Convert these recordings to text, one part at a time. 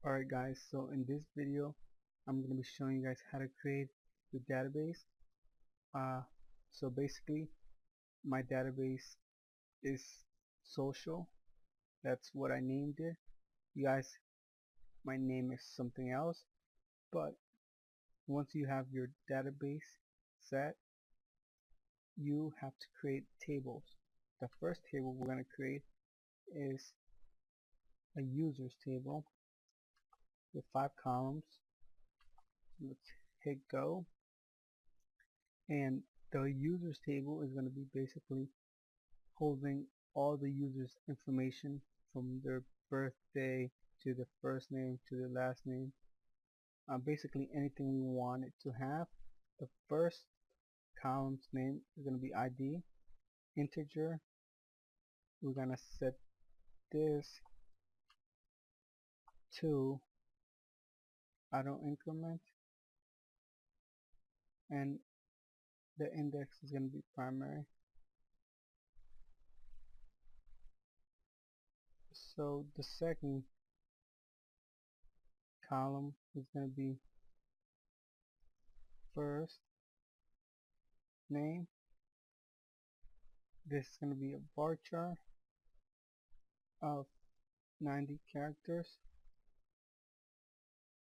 Alright guys, so in this video I'm going to be showing you guys how to create your database. Uh, so basically my database is social. That's what I named it. You guys might name it something else, but once you have your database set, you have to create tables. The first table we're going to create is a users table with 5 columns. Let's hit go, and the users table is going to be basically holding all the users information from their birthday to the first name to the last name, basically anything we want it to have. The first column's name is going to be ID integer. We're going to set this to auto increment, and the index is going to be primary. So the second column is going to be first name. This is going to be a bar chart of 90 characters.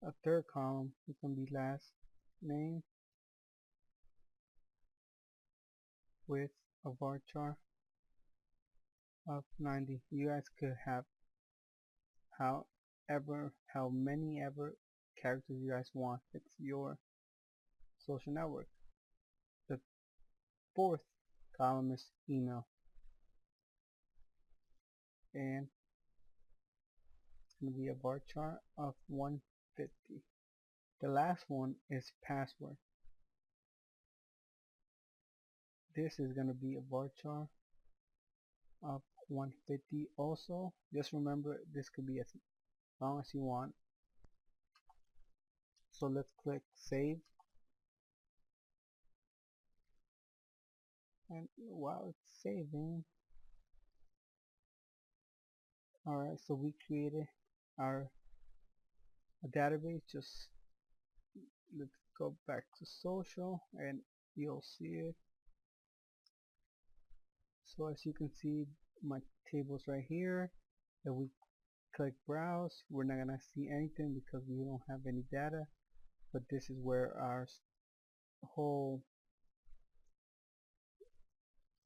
A third column is going to be last name with a varchar of 90. You guys could have how many ever characters you guys want. It's your social network. The fourth column is email, and it's going to be a varchar of 150. The last one is password. This is going to be a varchar of 150 also. Just remember, this could be as long as you want. So let's click save, and while it's saving, alright, so we created our database. Just let's go back to social and you'll see it. So as you can see, my tables right here. If we click browse, we're not gonna see anything because we don't have any data, but this is where our whole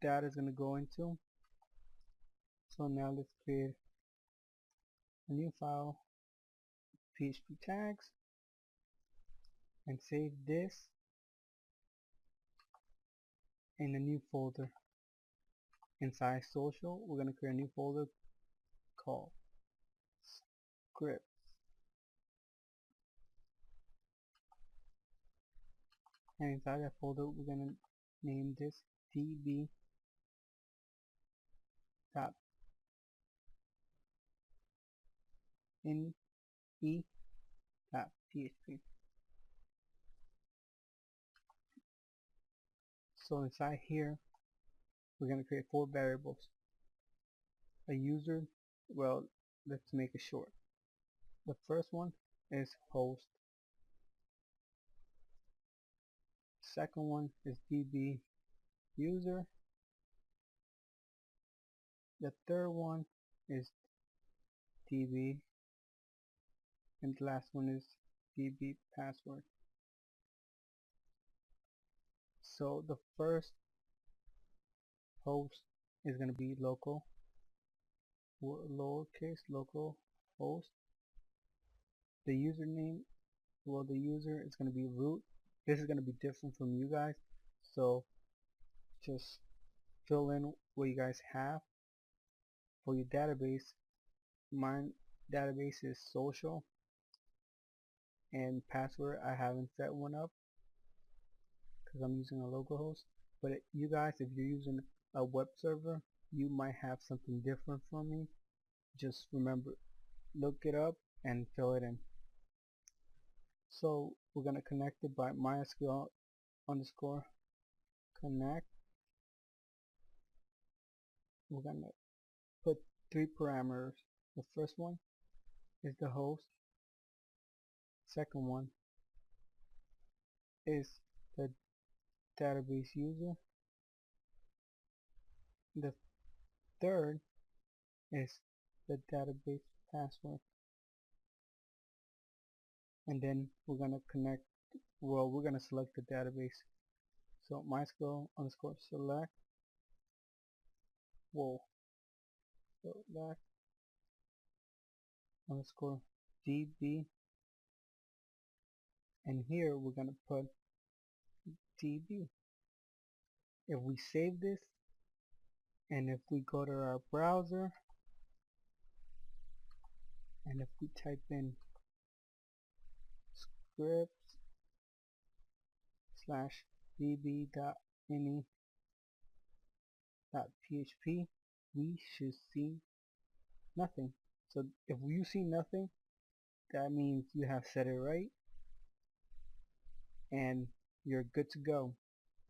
data is going to go into. So now let's create a new file, PHP tags, and save this in a new folder. Inside social, we're going to create a new folder called scripts, and inside that folder we're going to name this db.php. So inside here we're going to create 4 variables. A user, well, let's make it short. The first one is host. Second one is db user. The third one is db, and the last one is db password. So the first host is going to be local, lowercase local host. The username, well, the user is going to be root. This is going to be different from you guys, so just fill in what you guys have. For your database, my database is social, and password I haven't set one up because I'm using a local host. But you guys, if you're using a web server, you might have something different from me. Just remember, look it up and fill it in. So we're going to connect it by MySQL underscore connect. We're going to put 3 parameters. The first one is the host. second one is the database user. The third is the database password. And then we're gonna connect, well, we're gonna select the database. So MySQL underscore select, select underscore DB, and here we're gonna put DB. If we save this, and if we go to our browser, and if we type in scripts slash db.ini.php, we should see nothing. So if you see nothing, that means you have set it right and you're good to go.